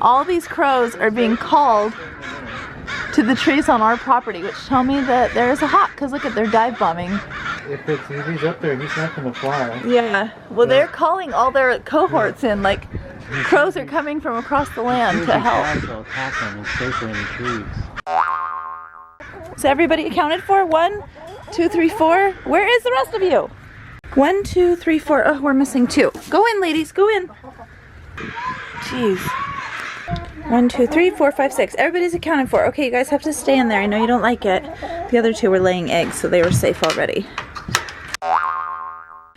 all these crows are being called to the trees on our property, which tell me that there is a hawk, because look at, they're dive bombing. If he's up there, he's not gonna fly. Yeah, well they're calling all their cohorts in, like crows are coming from across the land to help. Will attack them and stay in the trees. Is everybody accounted for? 1, 2, 3, 4. Where is the rest of you? 1, 2, 3, 4. Oh, we're missing 2. Go in, ladies, go in. Jeez. 1, 2, 3, 4, 5, 6. Everybody's accounted for. Okay, you guys have to stay in there. I know you don't like it. The other 2 were laying eggs, so they were safe already.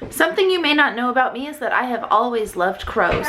Something you may not know about me is that I have always loved crows.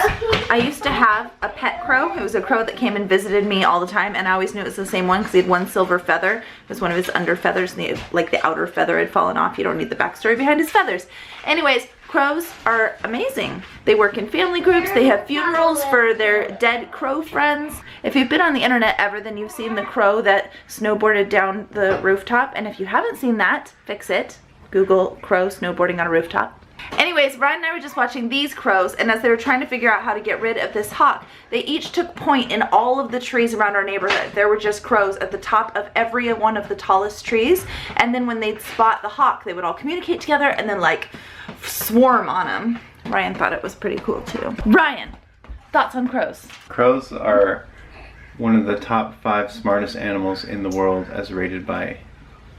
I used to have a pet crow. It was a crow that came and visited me all the time, and I always knew it was the same one because he had 1 silver feather. It was one of his under feathers, and the outer feather had fallen off. You don't need the backstory behind his feathers. Anyways, crows are amazing. They work in family groups. They have funerals for their dead crow friends. If you've been on the internet ever, then you've seen the crow that snowboarded down the rooftop. And if you haven't seen that, fix it. Google crow snowboarding on a rooftop. Anyways, Ryan and I were just watching these crows, and as they were trying to figure out how to get rid of this hawk, they each took point in all of the trees around our neighborhood. There were just crows at the top of every one of the tallest trees, and then when they'd spot the hawk, they would all communicate together and then like swarm on him. Ryan thought it was pretty cool too. Ryan, thoughts on crows? Crows are one of the top 5 smartest animals in the world as rated by,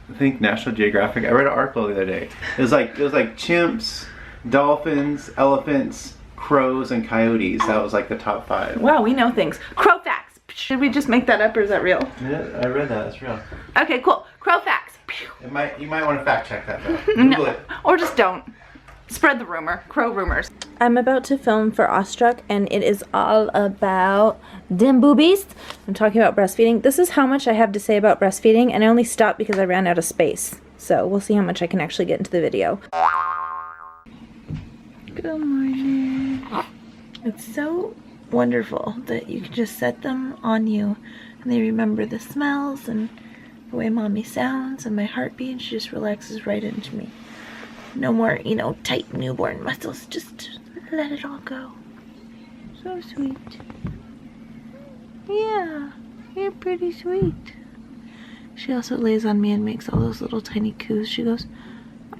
I think, National Geographic. I read an article the other day. It was like chimps, dolphins, elephants, crows, and coyotes. That was like the top 5. Wow, we know things. Crow facts. Should we just make that up, or is that real? Yeah, I read that. It's real. Okay, cool. Crow facts. You might want to fact check that though. Google it. Or just don't. Spread the rumor. Crow rumors. I'm about to film for Awestruck, and it is all about dim boobies. I'm talking about breastfeeding. This is how much I have to say about breastfeeding, and I only stopped because I ran out of space. So we'll see how much I can actually get into the video. Good morning. It's so wonderful that you can just set them on you, and they remember the smells and the way mommy sounds and my heartbeat, and she just relaxes right into me. No more, you know, tight newborn muscles. Just let it all go. So sweet. Yeah, you're pretty sweet. She also lays on me and makes all those little tiny coos. She goes,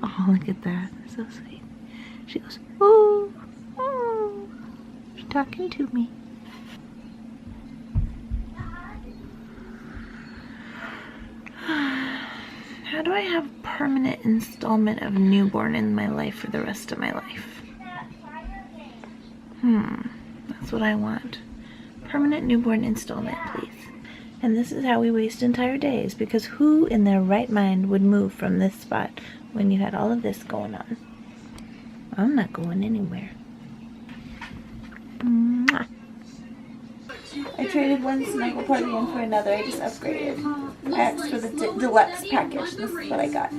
oh, look at that. So sweet. She goes, ooh, oh. She's talking to me. How do I have permanent installment of newborn in my life for the rest of my life? That's what I want. Permanent newborn installment, please. And this is how we waste entire days, because who in their right mind would move from this spot when you had all of this going on? I'm not going anywhere. Mwah. I traded one snuggle party in for another. I just upgraded. I asked for the deluxe package. This is what I got.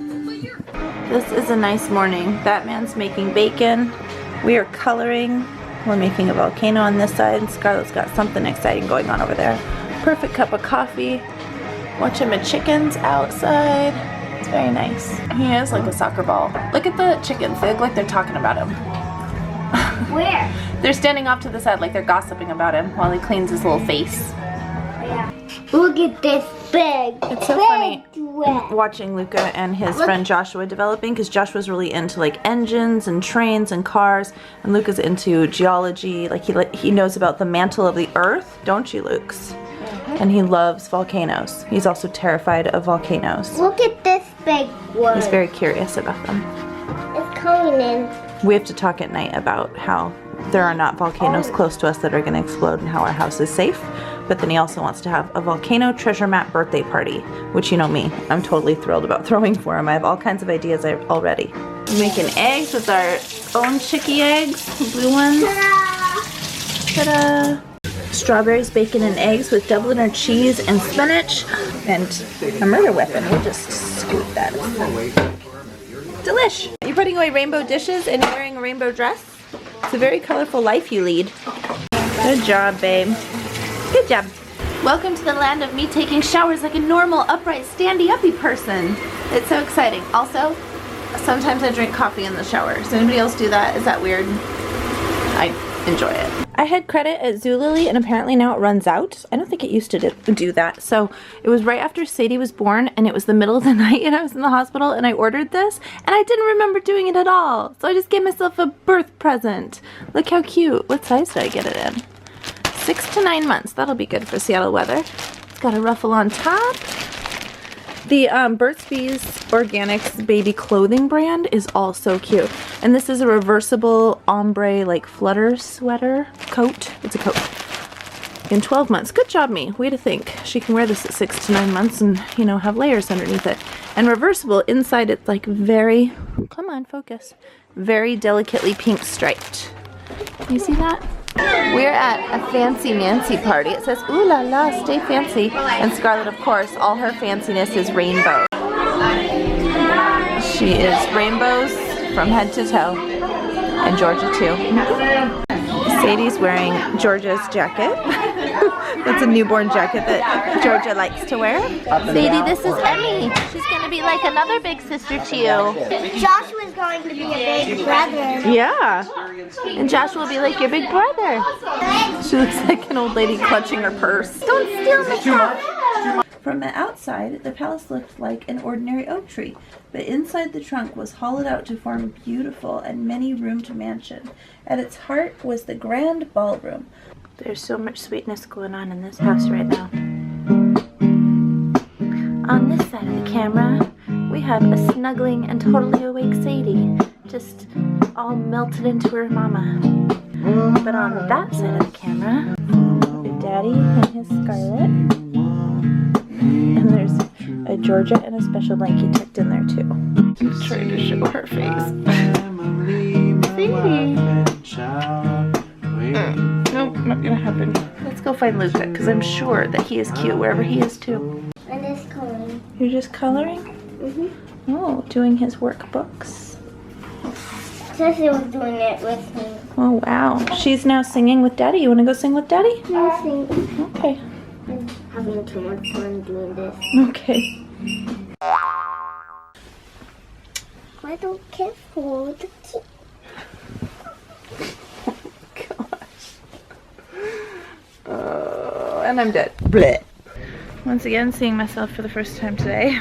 This is a nice morning. Batman's making bacon. We are coloring. We're making a volcano on this side, and Scarlett's got something exciting going on over there. Perfect cup of coffee. Watching my chickens outside. It's very nice. He is like a soccer ball. Look at the chickens. They look like they're talking about him. Where? They're standing off to the side like they're gossiping about him while he cleans his little face. Yeah. Look at this big. It's so funny watching Luca and his friend Joshua developing, because Joshua's really into like engines and trains and cars, and Luca's into geology. Like he knows about the mantle of the earth, don't you, Luke's? And he loves volcanoes. He's also terrified of volcanoes. Look at this big one. He's very curious about them. It's coming in. We have to talk at night about how there are not volcanoes close to us that are going to explode and how our house is safe. But then he also wants to have a volcano treasure map birthday party, which, you know me, I'm totally thrilled about throwing for him. I have all kinds of ideas already. We're making eggs with our own chickie eggs, blue ones. Ta-da! Strawberries, bacon, and eggs with Dubliner cheese and spinach. And a murder weapon. We'll just scoop that. Delish! You're putting away rainbow dishes and you're wearing a rainbow dress? It's a very colorful life you lead. Good job, babe. Good job. Welcome to the land of me taking showers like a normal, upright, standy-uppy person. It's so exciting. Also, sometimes I drink coffee in the shower. Does anybody else do that? Is that weird? enjoy it. I had credit at Zulily and apparently now it runs out. I don't think it used to do that. So it was right after Sadie was born and it was the middle of the night and I was in the hospital and I ordered this and I didn't remember doing it at all. So I just gave myself a birth present. Look how cute. What size did I get it in? 6 to 9 months. That'll be good for Seattle weather. It's got a ruffle on top. The Burt's Bees Organics baby clothing brand is also cute. And this is a reversible ombre like flutter sweater coat. It's a coat. In 12 months. Good job, me. Way to think. She can wear this at 6 to 9 months and, you know, have layers underneath it. And reversible, inside it's like very, come on, focus, very delicately pink striped. You see that? We're at a fancy Nancy party. It says, ooh la la, stay fancy. And Scarlett, of course, all her fanciness is rainbow. She is rainbows from head to toe. And Georgia too. Sadie's wearing Georgia's jacket. That's a newborn jacket that Georgia likes to wear. Sadie, this is Emmy. She's gonna be like another big sister to you. Joshua's going to be a big brother. Yeah. And Joshua will be like your big brother. She looks like an old lady clutching her purse. Don't steal my stuff. From the outside, the palace looked like an ordinary oak tree, but inside the trunk was hollowed out to form a beautiful and many-roomed mansion. At its heart was the grand ballroom. There's so much sweetness going on in this house right now. On this side of the camera, we have a snuggling and totally awake Sadie, just all melted into her mama. But on that side of the camera, Daddy and his Scarlett. And there's a Georgia and a special blanket tucked in there too. I'm trying to show her face. Nope, not gonna happen. Let's go find Luca, because I'm sure that he is cute wherever he is too. I'm just coloring. You're just coloring? Mm-hmm. Oh, doing his workbooks. Ceci was doing it with me. Oh wow. She's now singing with Daddy. You wanna go sing with Daddy? I think Okay. I'm having too much fun doing this. Okay. I don't care for the key. And I'm dead. Blech. Once again, seeing myself for the first time today.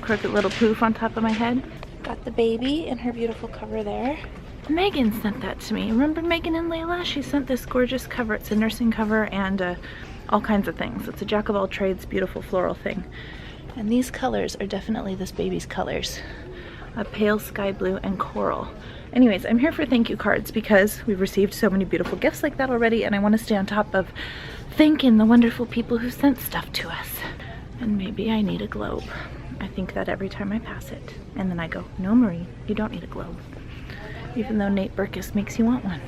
Crooked little poof on top of my head. Got the baby in her beautiful cover there. Megan sent that to me. Remember Megan and Layla? She sent this gorgeous cover. It's a nursing cover and all kinds of things. It's a jack of all trades, beautiful floral thing. And these colors are definitely this baby's colors. A pale sky blue and coral. Anyways, I'm here for thank you cards because we've received so many beautiful gifts like that already, and I want to stay on top of thanking the wonderful people who sent stuff to us. And maybe I need a globe. I think that every time I pass it. And then I go, no Marie, you don't need a globe. Even though Nate Burkus makes you want one.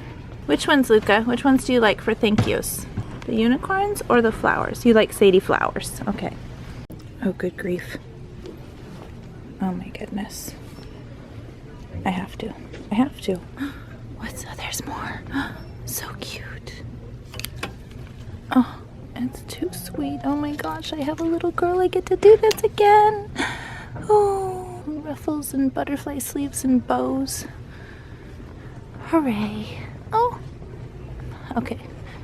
Which ones, Luca? Which ones do you like for thank yous? The unicorns or the flowers? You like Sadie flowers. Okay. Oh, good grief. Oh my goodness. I have to. I have to. What's, oh, there's more. So cute. Oh, it's too sweet. Oh my gosh, I have a little girl. I get to do this again. Oh, ruffles and butterfly sleeves and bows. Hooray. Oh. Okay,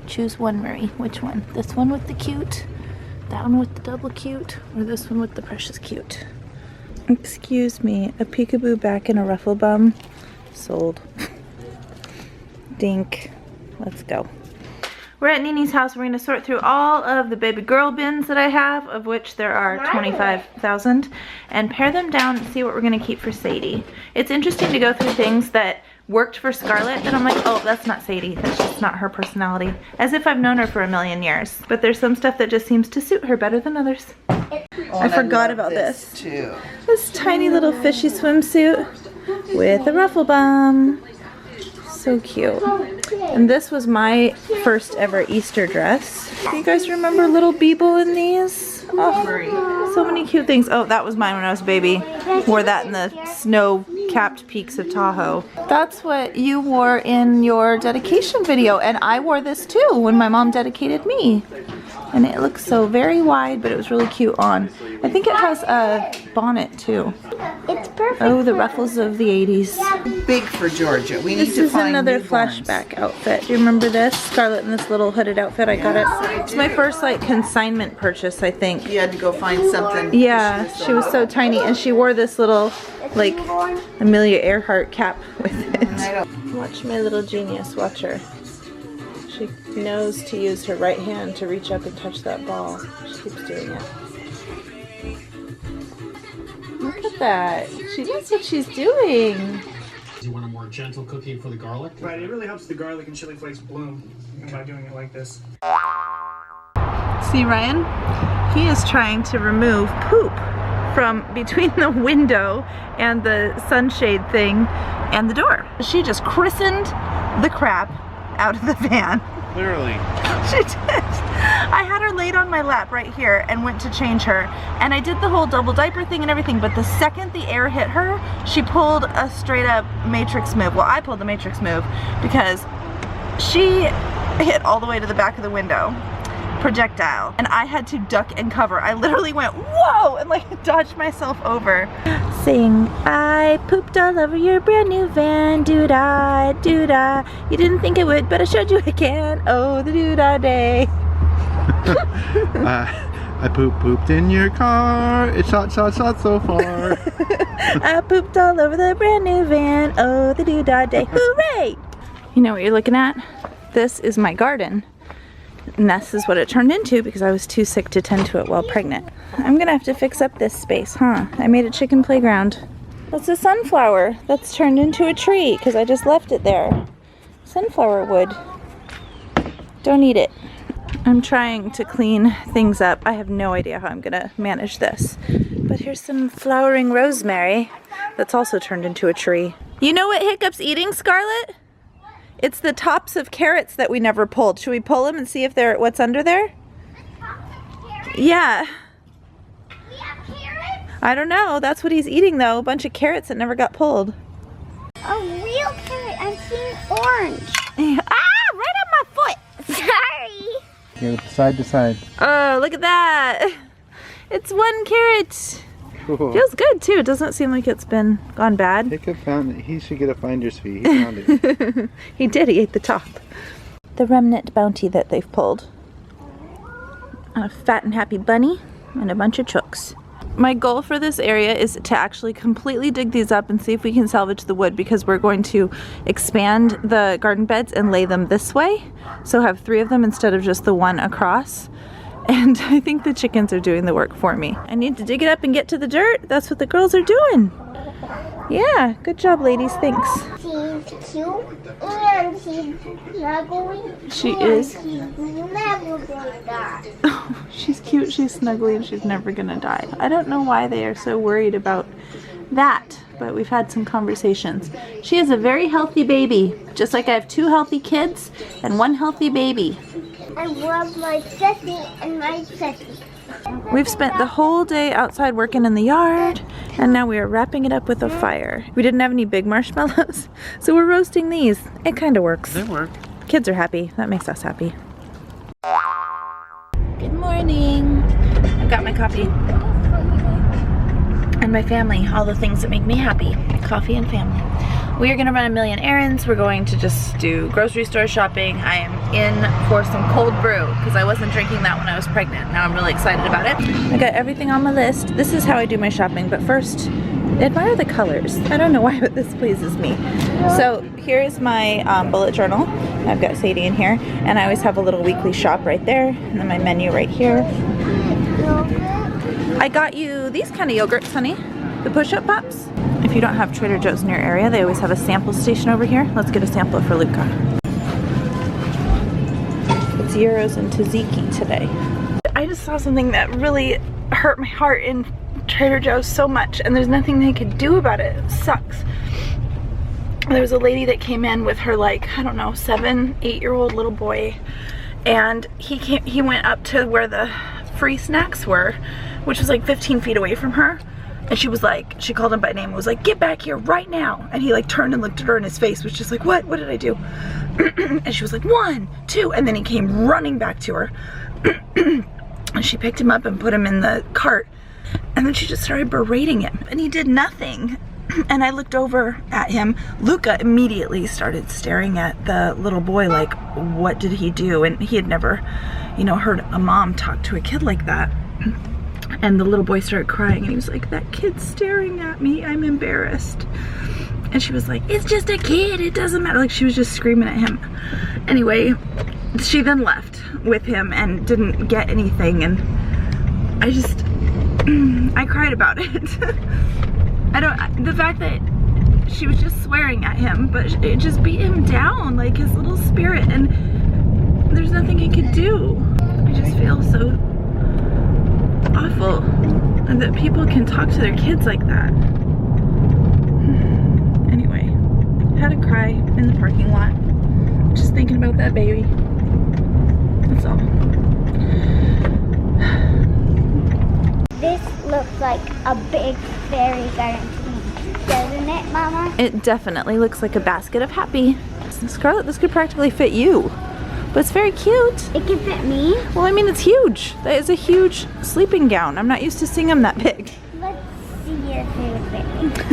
choose one, Marie. Which one? This one with the cute, that one with the double cute, or this one with the precious cute? Excuse me, a peekaboo back in a ruffle bum. Sold. Dink. Let's go. We're at Nini's house. We're going to sort through all of the baby girl bins that I have, of which there are 25,000, and pare them down and see what we're going to keep for Sadie. It's interesting to go through things that worked for Scarlett that I'm like, oh, that's not Sadie. That's just not her personality. As if I've known her for a million years. But there's some stuff that just seems to suit her better than others. I forgot about this. Too. This tiny little fishy swimsuit with a ruffle bum. So cute. And this was my first ever Easter dress. Do you guys remember little Beeble in these? Oh, so many cute things. Oh, that was mine when I was a baby. Wore that in the snow-capped peaks of Tahoe. That's what you wore in your dedication video, and I wore this too when my mom dedicated me. And it looks so very wide, but it was really cute on. I think it has a bonnet too. It's perfect. Oh, the ruffles of the 80s. Big for Georgia. We need This to is find another newborns. flashback outfit. Do you remember this? Scarlett in this little hooded outfit. I got it. It's my first like consignment purchase, I think. You had to go find something. Yeah, she was so tiny, and she wore this little like Amelia Earhart cap with it. Watch my little genius. Watch her. She knows to use her right hand to reach up and touch that ball. She keeps doing it. Look at that. She knows what she's doing. You want a more gentle cooking for the garlic? Right, it really helps the garlic and chili flakes bloom by doing it like this. See Ryan? He is trying to remove poop from between the window and the sunshade thing and the door. She just christened the crap out of the van. Literally. She did. I had her laid on my lap right here and went to change her, and I did the whole double diaper thing and everything, but the second the air hit her, she pulled a straight up Matrix move. Well, I pulled the Matrix move because she hit all the way to the back of the window. Projectile, and I had to duck and cover. I literally went whoa and like dodged myself over. Saying, I pooped all over your brand new van, doo-dah, doo-dah. You didn't think it would, but I showed you again. Oh, the doo-dah day. I pooped in your car. It shot so far. I pooped all over the brand new van. Oh, the doo-dah day. Hooray! You know what you're looking at? This is my garden. And this is what it turned into because I was too sick to tend to it while pregnant. I'm gonna have to fix up this space, huh? I made a chicken playground. That's a sunflower that's turned into a tree because I just left it there. Sunflower wood. Don't eat it. I'm trying to clean things up. I have no idea how I'm gonna manage this. But here's some flowering rosemary that's also turned into a tree. You know what Hiccup's eating, Scarlett? It's the tops of carrots that we never pulled. Should we pull them and see if they're what's under there? Yeah. I don't know. That's what he's eating though. A bunch of carrots that never got pulled. A real carrot. I'm seeing orange. Ah! Right on my foot! Sorry. Yeah, side to side. Oh, look at that! It's one carrot. Cool. Feels good too. It doesn't seem like it's been gone bad. Hiccup found it. He should get a finder's fee. He found it. He did. He ate the top. The remnant bounty that they've pulled. A fat and happy bunny and a bunch of chooks. My goal for this area is to actually completely dig these up and see if we can salvage the wood because we're going to expand the garden beds and lay them this way. So have 3 of them instead of just the one across. And I think the chickens are doing the work for me. I need to dig it up and get to the dirt. That's what the girls are doing. Yeah, good job, ladies. Thanks. She's cute and she's snuggly. She and is. She's never gonna die. She's cute, she's snuggly, and she's never gonna die. I don't know why they are so worried about that, but we've had some conversations. She is a very healthy baby, just like I have 2 healthy kids and 1 healthy baby. I love my sissy and my sissy. We've spent the whole day outside working in the yard, and now we are wrapping it up with a fire. We didn't have any big marshmallows, so we're roasting these. It kind of works. They work. Kids are happy. That makes us happy. Good morning. I've got my coffee. And my family. All the things that make me happy. Coffee and family. We are going to run a million errands. We're going to just do grocery store shopping. I am in for some cold brew because I wasn't drinking that when I was pregnant. Now I'm really excited about it. I got everything on my list. This is how I do my shopping, but first, admire the colors. I don't know why, but this pleases me. So here's my bullet journal. I've got Sadie in here, and I always have a little weekly shop right there, and then my menu right here. I got you these kind of yogurts, honey. The push-up pops. If you don't have Trader Joe's in your area, they always have a sample station over here. Let's get a sample for Luca. It's gyros and tzatziki today. I just saw something that really hurt my heart in Trader Joe's so much, and there's nothing they could do about it. It sucks. There was a lady that came in with her, like, I don't know, 7, 8-year-old little boy, and he went up to where the free snacks were, which was like 15 feet away from her. And she was like, she called him by name and was like, get back here right now. And he like turned and looked at her, and his face was just like, what did I do? And she was like, 1, 2, and then he came running back to her. And she picked him up and put him in the cart. And then she just started berating him, and he did nothing. And I looked over at him. Luca immediately started staring at the little boy like, what did he do? And he had never, you know, heard a mom talk to a kid like that. And the little boy started crying, and he was like, that kid's staring at me, I'm embarrassed. And she was like, it's just a kid, it doesn't matter. Like, she was just screaming at him. Anyway, she then left with him and didn't get anything, and I just, I cried about it. The fact that she was just swearing at him, but it just beat him down, like his little spirit, and there's nothing he could do. I just feel so awful that people can talk to their kids like that. Anyway, had to cry in the parking lot, just thinking about that baby. That's all. This looks like a big fairy garden to me, doesn't it, Mama? It definitely looks like a basket of happy. Scarlett, this could practically fit you. But it's very cute. It can fit me. Well, I mean, it's huge. That is a huge sleeping gown. I'm not used to seeing them that big. Let's see if it would fit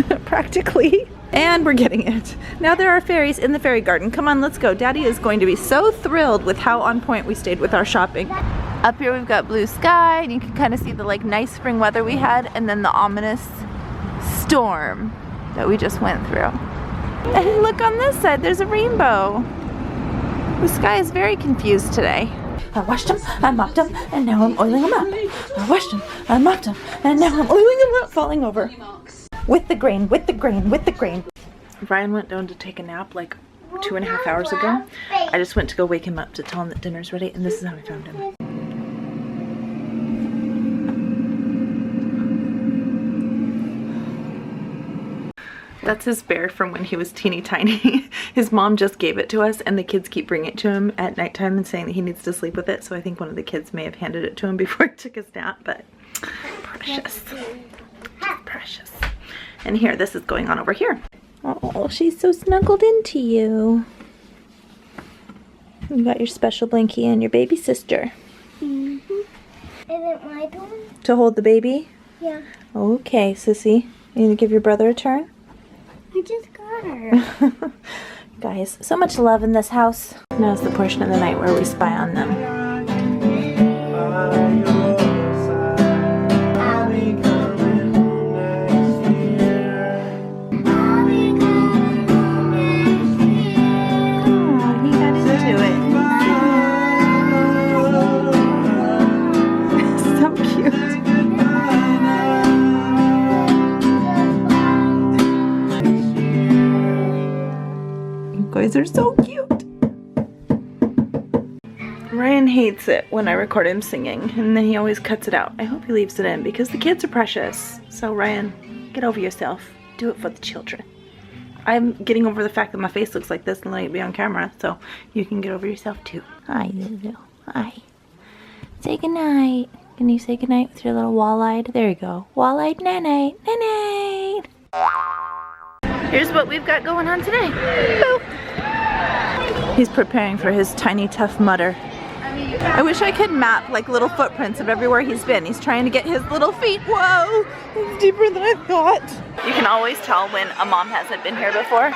me. Practically. And we're getting it. Now there are fairies in the fairy garden. Come on, let's go. Daddy is going to be so thrilled with how on point we stayed with our shopping. Up here we've got blue sky, and you can kind of see the like nice spring weather we had, and then the ominous storm that we just went through. And look on this side, there's a rainbow. The sky is very confused today. I washed them, I mopped them, and now I'm oiling them up. I washed them, I mopped them, and now I'm oiling them up, falling over. With the grain, with the grain, with the grain. Ryan went down to take a nap like 2.5 hours ago. I just went to go wake him up to tell him that dinner's ready, and this is how I found him. That's his bear from when he was teeny tiny. His mom just gave it to us, and the kids keep bringing it to him at nighttime and saying that he needs to sleep with it. So I think one of the kids may have handed it to him before he took his nap, but precious. Just precious. And here, this is going on over here. Oh, she's so snuggled into you. You got your special blankie and your baby sister. Mm-hmm. Is it my turn? To hold the baby? Yeah. Okay, sissy. You gonna give your brother a turn? I just got her. Guys, so much love in this house. Now's the portion of the night where we spy on them. Oh, he got into it. So cute. You guys are so cute. Ryan hates it when I record him singing, and then he always cuts it out. I hope he leaves it in because the kids are precious. So Ryan, get over yourself. Do it for the children. I'm getting over the fact that my face looks like this and letting it be on camera, so you can get over yourself too. Hi, Lulu. Hi. Say goodnight. Can you say goodnight with your little wall-eyed? There you go. Wall-eyed night-night. Night-night. Here's what we've got going on today. Boop. He's preparing for his tiny tough mutter. I wish I could map like little footprints of everywhere he's been. He's trying to get his little feet. Whoa, it's deeper than I thought. You can always tell when a mom hasn't been here before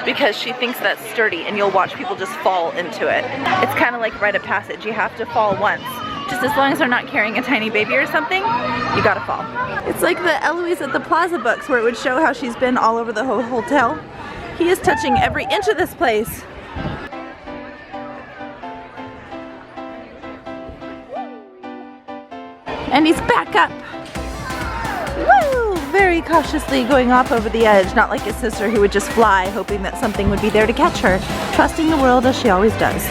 because she thinks that's sturdy, and you'll watch people just fall into it. It's kind of like rite of passage. You have to fall once. Just as long as they're not carrying a tiny baby or something, you gotta fall. It's like the Eloise at the Plaza books where it would show how she's been all over the whole hotel. He is touching every inch of this place. And he's back up. Woo! Very cautiously going off over the edge, not like his sister who would just fly, hoping that something would be there to catch her, trusting the world as she always does.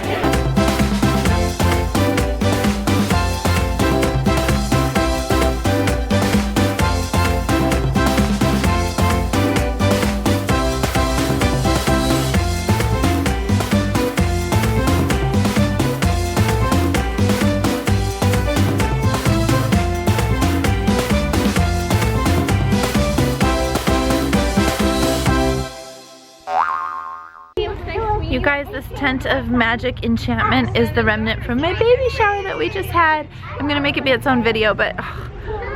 You guys, this tent of magic enchantment is the remnant from my baby shower that we just had. I'm gonna make it be its own video, but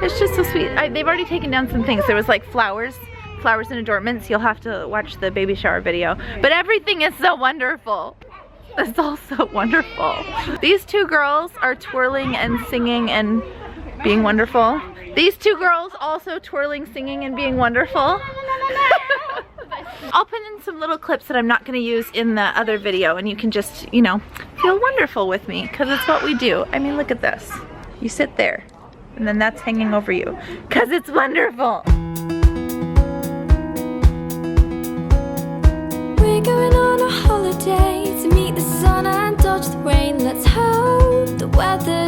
It's just so sweet. They've already taken down some things. There was like flowers and adornments. You'll have to watch the baby shower video. But everything is so wonderful. It's all so wonderful. These two girls are twirling and singing and being wonderful. These two girls also twirling, singing, and being wonderful. I'll put in some little clips that I'm not going to use in the other video, and you can just, you know, feel wonderful with me, because it's what we do. I mean, look at this. You sit there, and then that's hanging over you, because it's wonderful. We're going on a holiday to meet the sun and dodge the rain. Let's hope the weather